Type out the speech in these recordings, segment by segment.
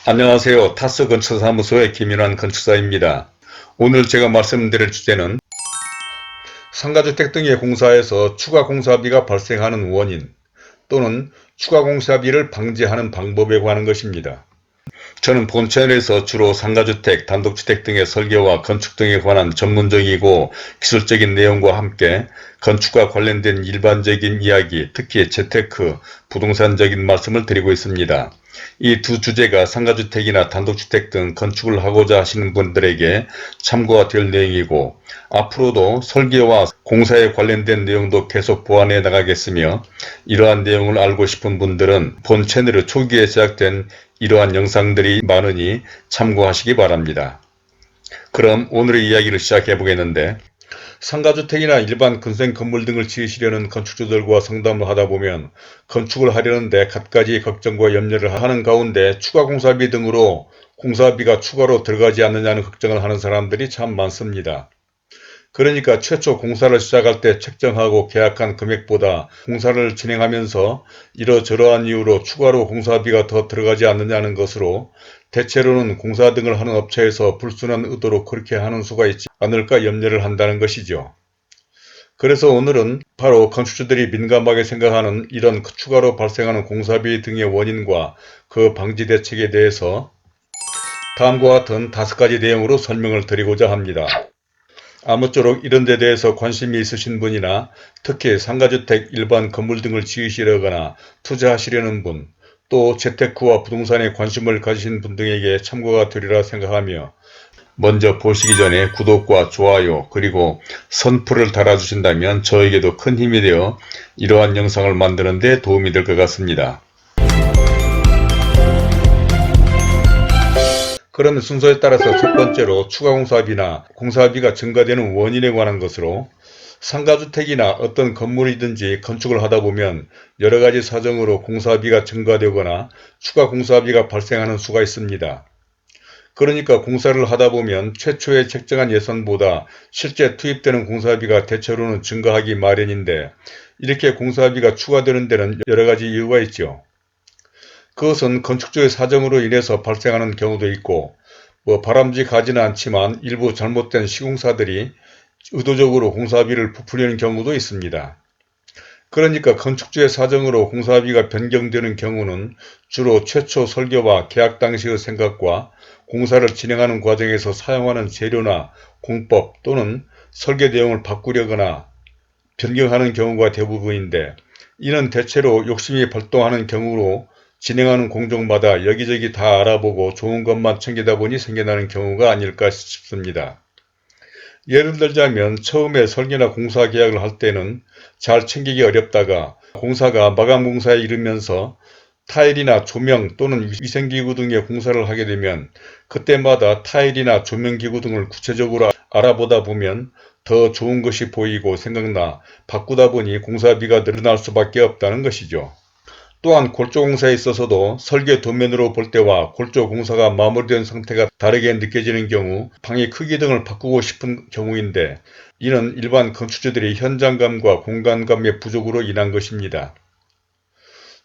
안녕하세요. 타스 건축사무소의 김윤환 건축사입니다. 오늘 제가 말씀드릴 주제는 상가주택 등의 공사에서 추가 공사비가 발생하는 원인 또는 추가 공사비를 방지하는 방법에 관한 것입니다. 저는 본 채널에서 주로 상가주택, 단독주택 등의 설계와 건축 등에 관한 전문적이고 기술적인 내용과 함께 건축과 관련된 일반적인 이야기, 특히 재테크, 부동산적인 말씀을 드리고 있습니다. 이 두 주제가 상가주택이나 단독주택 등 건축을 하고자 하시는 분들에게 참고가 될 내용이고, 앞으로도 설계와 공사에 관련된 내용도 계속 보완해 나가겠으며, 이러한 내용을 알고 싶은 분들은 본 채널의 초기에 제작된 이러한 영상들이 많으니 참고하시기 바랍니다. 그럼 오늘의 이야기를 시작해 보겠는데, 상가주택이나 일반 근생 건물 등을 지으시려는 건축주들과 상담을 하다 보면 건축을 하려는데 갖가지 걱정과 염려를 하는 가운데 추가 공사비 등으로 공사비가 추가로 들어가지 않느냐는 걱정을 하는 사람들이 참 많습니다. 그러니까 최초 공사를 시작할 때 책정하고 계약한 금액보다 공사를 진행하면서 이러저러한 이유로 추가로 공사비가 더 들어가지 않느냐는 것으로 대체로는 공사 등을 하는 업체에서 불순한 의도로 그렇게 하는 수가 있지 않을까 염려를 한다는 것이죠. 그래서 오늘은 바로 건축주들이 민감하게 생각하는 이런 추가로 발생하는 공사비 등의 원인과 그 방지 대책에 대해서 다음과 같은 5가지 내용으로 설명을 드리고자 합니다. 아무쪼록 이런 데 대해서 관심이 있으신 분이나 특히 상가주택, 일반 건물 등을 지으시려거나 투자하시려는 분, 또 재테크와 부동산에 관심을 가지신 분 등에게 참고가 되리라 생각하며 먼저 보시기 전에 구독과 좋아요 그리고 선풀을 달아주신다면 저에게도 큰 힘이 되어 이러한 영상을 만드는 데 도움이 될 것 같습니다. 그러면 순서에 따라서 첫 번째로 추가 공사비나 공사비가 증가되는 원인에 관한 것으로, 상가주택이나 어떤 건물이든지 건축을 하다 보면 여러가지 사정으로 공사비가 증가되거나 추가 공사비가 발생하는 수가 있습니다. 그러니까 공사를 하다 보면 최초에 책정한 예산보다 실제 투입되는 공사비가 대체로는 증가하기 마련인데, 이렇게 공사비가 추가되는 데는 여러가지 이유가 있죠. 그것은 건축주의 사정으로 인해서 발생하는 경우도 있고, 바람직하지는 않지만 일부 잘못된 시공사들이 의도적으로 공사비를 부풀리는 경우도 있습니다. 그러니까 건축주의 사정으로 공사비가 변경되는 경우는 주로 최초 설계와 계약 당시의 생각과 공사를 진행하는 과정에서 사용하는 재료나 공법 또는 설계 내용을 바꾸려거나 변경하는 경우가 대부분인데, 이는 대체로 욕심이 발동하는 경우로 진행하는 공정마다 여기저기 다 알아보고 좋은 것만 챙기다 보니 생겨나는 경우가 아닐까 싶습니다. 예를 들자면 처음에 설계나 공사 계약을 할 때는 잘 챙기기 어렵다가 공사가 마감 공사에 이르면서 타일이나 조명 또는 위생기구 등의 공사를 하게 되면 그때마다 타일이나 조명기구 등을 구체적으로 알아보다 보면 더 좋은 것이 보이고 생각나 바꾸다 보니 공사비가 늘어날 수밖에 없다는 것이죠. 또한 골조공사에 있어서도 설계 도면으로 볼 때와 골조공사가 마무리된 상태가 다르게 느껴지는 경우, 방의 크기 등을 바꾸고 싶은 경우인데, 이는 일반 건축주들이 현장감과 공간감의 부족으로 인한 것입니다.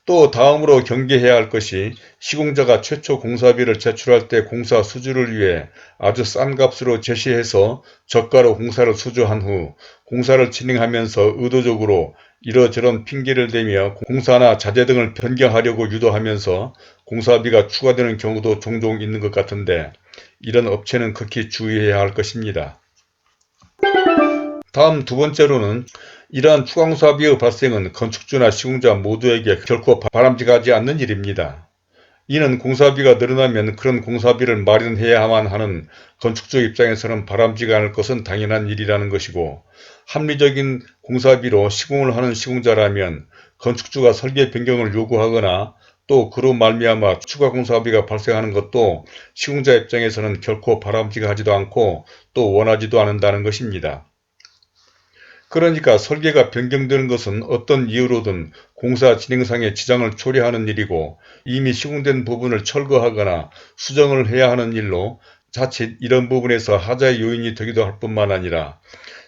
또 다음으로 경계해야 할 것이, 시공자가 최초 공사비를 제출할 때 공사 수주를 위해 아주 싼 값으로 제시해서 저가로 공사를 수주한 후 공사를 진행하면서 의도적으로 이러저런 핑계를 대며 공사나 자재 등을 변경하려고 유도하면서 공사비가 추가되는 경우도 종종 있는 것 같은데, 이런 업체는 극히 주의해야 할 것입니다. 다음 두 번째로는, 이러한 추가 공사비의 발생은 건축주나 시공자 모두에게 결코 바람직하지 않는 일입니다. 이는 공사비가 늘어나면 그런 공사비를 마련해야만 하는 건축주 입장에서는 바람직하지 않을 것은 당연한 일이라는 것이고, 합리적인 공사비로 시공을 하는 시공자라면 건축주가 설계 변경을 요구하거나 또 그로 말미암아 추가 공사비가 발생하는 것도 시공자 입장에서는 결코 바람직하지도 않고 또 원하지도 않는다는 것입니다. 그러니까 설계가 변경되는 것은 어떤 이유로든 공사 진행상의 지장을 초래하는 일이고, 이미 시공된 부분을 철거하거나 수정을 해야 하는 일로 자칫 이런 부분에서 하자의 요인이 되기도 할 뿐만 아니라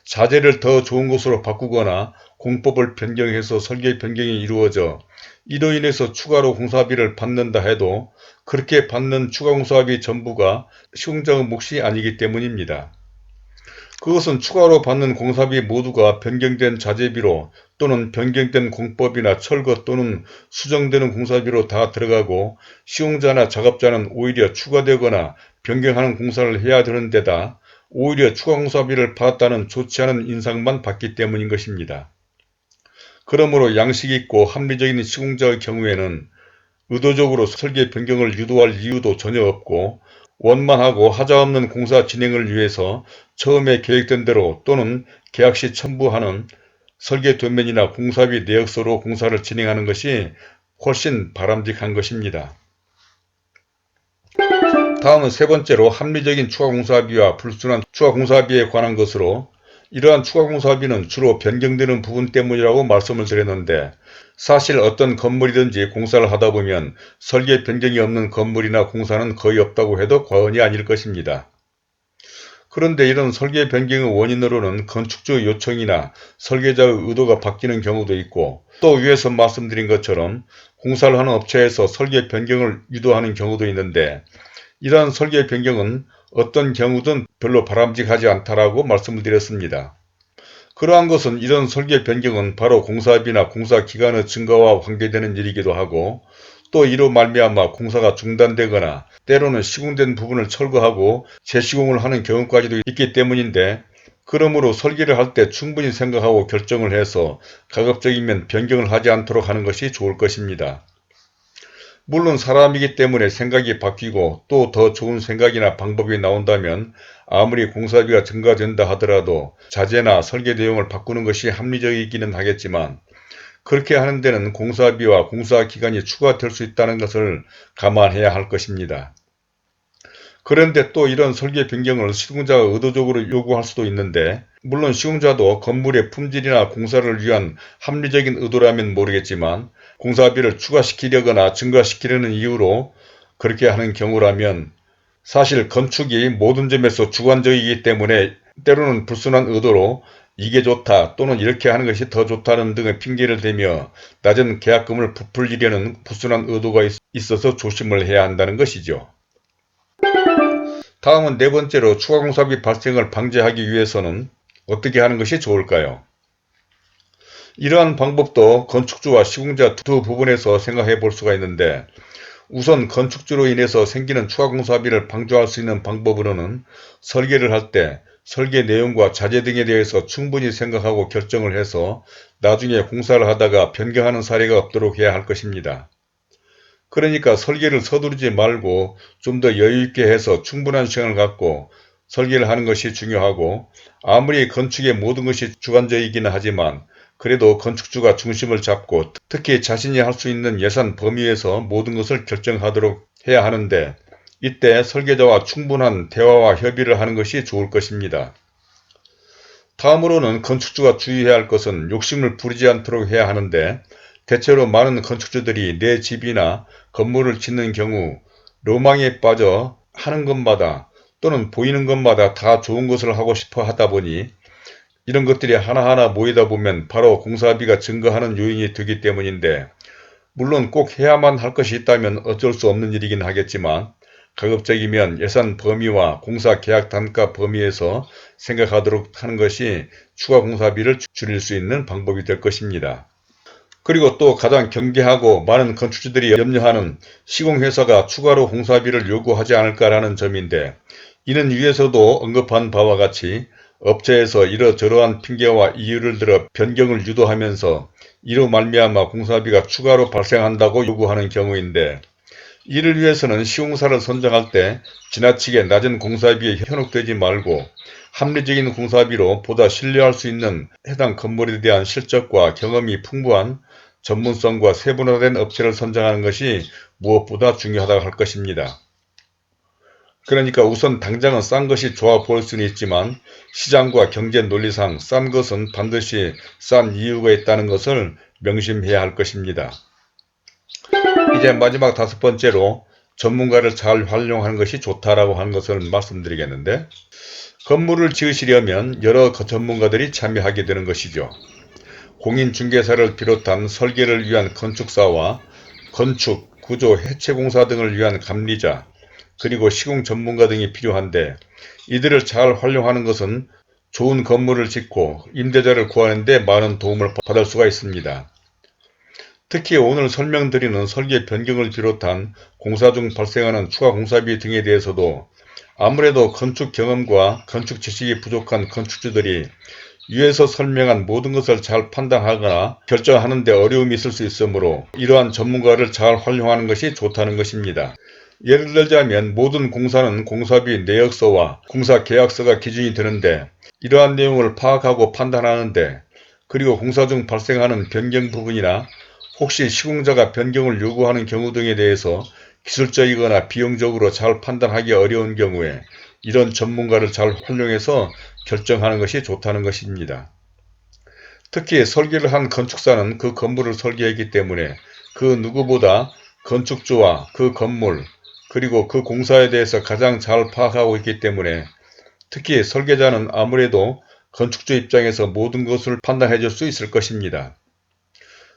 자재를 더 좋은 것으로 바꾸거나 공법을 변경해서 설계 변경이 이루어져 이로 인해서 추가로 공사비를 받는다 해도 그렇게 받는 추가 공사비 전부가 시공자의 몫이 아니기 때문입니다. 그것은 추가로 받는 공사비 모두가 변경된 자재비로 또는 변경된 공법이나 철거 또는 수정되는 공사비로 다 들어가고 시공자나 작업자는 오히려 추가되거나 변경하는 공사를 해야 되는 데다 오히려 추가 공사비를 받았다는 좋지 않은 인상만 받기 때문인 것입니다. 그러므로 양식 있고 합리적인 시공자의 경우에는 의도적으로 설계 변경을 유도할 이유도 전혀 없고 원만하고 하자없는 공사 진행을 위해서 처음에 계획된 대로 또는 계약 시 첨부하는 설계 도면이나 공사비 내역서로 공사를 진행하는 것이 훨씬 바람직한 것입니다. 다음은 세 번째로 합리적인 추가 공사비와 불순한 추가 공사비에 관한 것으로 이러한 추가 공사비는 주로 변경되는 부분 때문이라고 말씀을 드렸는데 사실 어떤 건물이든지 공사를 하다 보면 설계 변경이 없는 건물이나 공사는 거의 없다고 해도 과언이 아닐 것입니다. 그런데 이런 설계 변경의 원인으로는 건축주의 요청이나 설계자의 의도가 바뀌는 경우도 있고 또 위에서 말씀드린 것처럼 공사를 하는 업체에서 설계 변경을 유도하는 경우도 있는데 이러한 설계 변경은 어떤 경우든 별로 바람직하지 않다라고 말씀을 드렸습니다. 그러한 것은 이런 설계 변경은 바로 공사비나 공사 기간의 증가와 관계되는 일이기도 하고 또 이로 말미암아 공사가 중단되거나 때로는 시공된 부분을 철거하고 재시공을 하는 경우까지도 있기 때문인데 그러므로 설계를 할 때 충분히 생각하고 결정을 해서 가급적이면 변경을 하지 않도록 하는 것이 좋을 것입니다. 물론 사람이기 때문에 생각이 바뀌고 또 더 좋은 생각이나 방법이 나온다면 아무리 공사비가 증가된다 하더라도 자재나 설계 내용을 바꾸는 것이 합리적이기는 하겠지만 그렇게 하는 데는 공사비와 공사 기간이 추가될 수 있다는 것을 감안해야 할 것입니다. 그런데 또 이런 설계 변경을 시공자가 의도적으로 요구할 수도 있는데 물론 시공자도 건물의 품질이나 공사를 위한 합리적인 의도라면 모르겠지만 공사비를 추가시키려거나 증가시키려는 이유로 그렇게 하는 경우라면 사실 건축이 모든 점에서 주관적이기 때문에 때로는 불순한 의도로 이게 좋다 또는 이렇게 하는 것이 더 좋다는 등의 핑계를 대며 낮은 계약금을 부풀리려는 불순한 의도가 있어서 조심을 해야 한다는 것이죠. 다음은 네 번째로 추가 공사비 발생을 방지하기 위해서는 어떻게 하는 것이 좋을까요? 이러한 방법도 건축주와 시공자 두 부분에서 생각해 볼 수가 있는데 우선 건축주로 인해서 생기는 추가 공사비를 방조할 수 있는 방법으로는 설계를 할 때 설계 내용과 자재 등에 대해서 충분히 생각하고 결정을 해서 나중에 공사를 하다가 변경하는 사례가 없도록 해야 할 것입니다. 그러니까 설계를 서두르지 말고 좀 더 여유있게 해서 충분한 시간을 갖고 설계를 하는 것이 중요하고 아무리 건축의 모든 것이 주관적이기는 하지만 그래도 건축주가 중심을 잡고 특히 자신이 할 수 있는 예산 범위에서 모든 것을 결정하도록 해야 하는데 이때 설계자와 충분한 대화와 협의를 하는 것이 좋을 것입니다. 다음으로는 건축주가 주의해야 할 것은 욕심을 부리지 않도록 해야 하는데 대체로 많은 건축주들이 내 집이나 건물을 짓는 경우 로망에 빠져 하는 것마다 또는 보이는 것마다 다 좋은 것을 하고 싶어 하다 보니 이런 것들이 하나하나 모이다 보면 바로 공사비가 증가하는 요인이 되기 때문인데 물론 꼭 해야만 할 것이 있다면 어쩔 수 없는 일이긴 하겠지만 가급적이면 예산 범위와 공사 계약 단가 범위에서 생각하도록 하는 것이 추가 공사비를 줄일 수 있는 방법이 될 것입니다. 그리고 또 가장 경계하고 많은 건축주들이 염려하는 시공회사가 추가로 공사비를 요구하지 않을까라는 점인데 이는 위에서도 언급한 바와 같이 업체에서 이러저러한 핑계와 이유를 들어 변경을 유도하면서 이로 말미암아 공사비가 추가로 발생한다고 요구하는 경우인데 이를 위해서는 시공사를 선정할 때 지나치게 낮은 공사비에 현혹되지 말고 합리적인 공사비로 보다 신뢰할 수 있는 해당 건물에 대한 실적과 경험이 풍부한 전문성과 세분화된 업체를 선정하는 것이 무엇보다 중요하다고 할 것입니다. 그러니까 우선 당장은 싼 것이 좋아 보일 수는 있지만 시장과 경제 논리상 싼 것은 반드시 싼 이유가 있다는 것을 명심해야 할 것입니다. 이제 마지막 다섯 번째로 전문가를 잘 활용하는 것이 좋다라고 하는 것을 말씀드리겠는데 건물을 지으시려면 여러 전문가들이 참여하게 되는 것이죠. 공인중개사를 비롯한 설계를 위한 건축사와 건축, 구조, 해체공사 등을 위한 감리자, 그리고 시공 전문가 등이 필요한데 이들을 잘 활용하는 것은 좋은 건물을 짓고 임대자를 구하는 데 많은 도움을 받을 수가 있습니다. 특히 오늘 설명드리는 설계 변경을 비롯한 공사 중 발생하는 추가 공사비 등에 대해서도 아무래도 건축 경험과 건축 지식이 부족한 건축주들이 위에서 설명한 모든 것을 잘 판단하거나 결정하는 데 어려움이 있을 수 있으므로 이러한 전문가를 잘 활용하는 것이 좋다는 것입니다. 예를 들자면 모든 공사는 공사비 내역서와 공사계약서가 기준이 되는데 이러한 내용을 파악하고 판단하는데, 그리고 공사 중 발생하는 변경 부분이나 혹시 시공자가 변경을 요구하는 경우 등에 대해서 기술적이거나 비용적으로 잘 판단하기 어려운 경우에 이런 전문가를 잘 활용해서 결정하는 것이 좋다는 것입니다. 특히 설계를 한 건축사는 그 건물을 설계했기 때문에 그 누구보다 건축주와 그 건물 그리고 그 공사에 대해서 가장 잘 파악하고 있기 때문에 특히 설계자는 아무래도 건축주 입장에서 모든 것을 판단해 줄 수 있을 것입니다.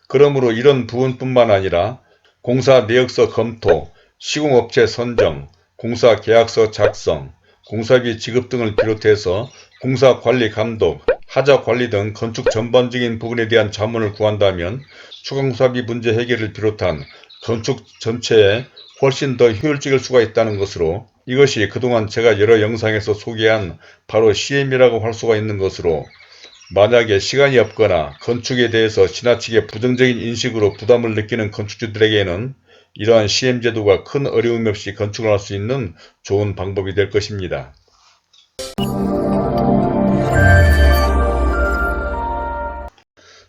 그러므로 이런 부분뿐만 아니라 공사 내역서 검토, 시공업체 선정, 공사 계약서 작성, 공사비 지급 등을 비롯해서 공사 관리 감독, 하자 관리 등 건축 전반적인 부분에 대한 자문을 구한다면 추가 공사비 문제 해결을 비롯한 건축 전체에 훨씬 더 효율적일 수가 있다는 것으로, 이것이 그동안 제가 여러 영상에서 소개한 바로 CM이라고 할 수가 있는 것으로, 만약에 시간이 없거나 건축에 대해서 지나치게 부정적인 인식으로 부담을 느끼는 건축주들에게는 이러한 CM 제도가 큰 어려움 없이 건축을 할 수 있는 좋은 방법이 될 것입니다.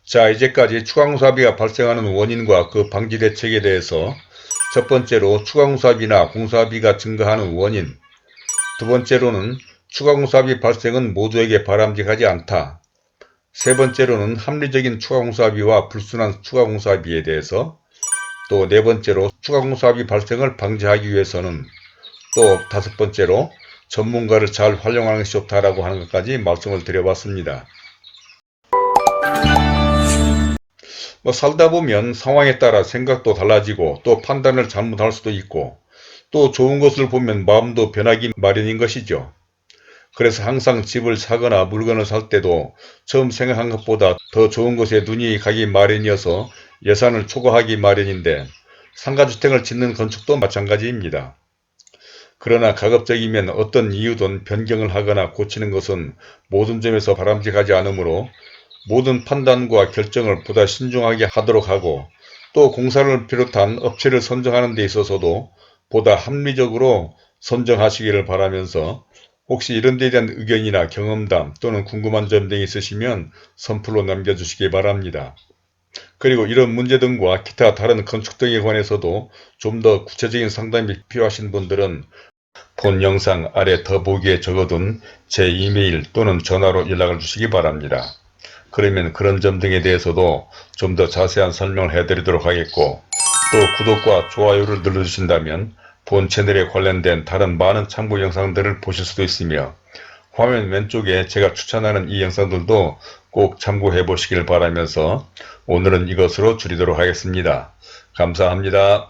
자, 이제까지 추가공사비가 발생하는 원인과 그 방지 대책에 대해서 첫 번째로 추가공사비나 공사비가 증가하는 원인, 두 번째로는 추가공사비 발생은 모두에게 바람직하지 않다, 세 번째로는 합리적인 추가공사비와 불순한 추가공사비에 대해서, 또 네 번째로 추가공사비 발생을 방지하기 위해서는, 또 다섯 번째로 전문가를 잘 활용하는 것이 좋다라고 하는 것까지 말씀을 드려봤습니다. 살다 보면 상황에 따라 생각도 달라지고 또 판단을 잘못할 수도 있고 또 좋은 것을 보면 마음도 변하기 마련인 것이죠. 그래서 항상 집을 사거나 물건을 살 때도 처음 생각한 것보다 더 좋은 곳에 눈이 가기 마련이어서 예산을 초과하기 마련인데 상가주택을 짓는 건축도 마찬가지입니다. 그러나 가급적이면 어떤 이유든 변경을 하거나 고치는 것은 모든 점에서 바람직하지 않으므로 모든 판단과 결정을 보다 신중하게 하도록 하고, 또 공사를 비롯한 업체를 선정하는 데 있어서도 보다 합리적으로 선정하시기를 바라면서, 혹시 이런 데에 대한 의견이나 경험담 또는 궁금한 점 등이 있으시면 선플로 남겨주시기 바랍니다. 그리고 이런 문제 등과 기타 다른 건축 등에 관해서도 좀 더 구체적인 상담이 필요하신 분들은 본 영상 아래 더보기에 적어둔 제 이메일 또는 전화로 연락을 주시기 바랍니다. 그러면 그런 점 등에 대해서도 좀 더 자세한 설명을 해드리도록 하겠고, 또 구독과 좋아요를 눌러주신다면 본 채널에 관련된 다른 많은 참고 영상들을 보실 수도 있으며, 화면 왼쪽에 제가 추천하는 이 영상들도 꼭 참고해 보시길 바라면서 오늘은 이것으로 줄이도록 하겠습니다. 감사합니다.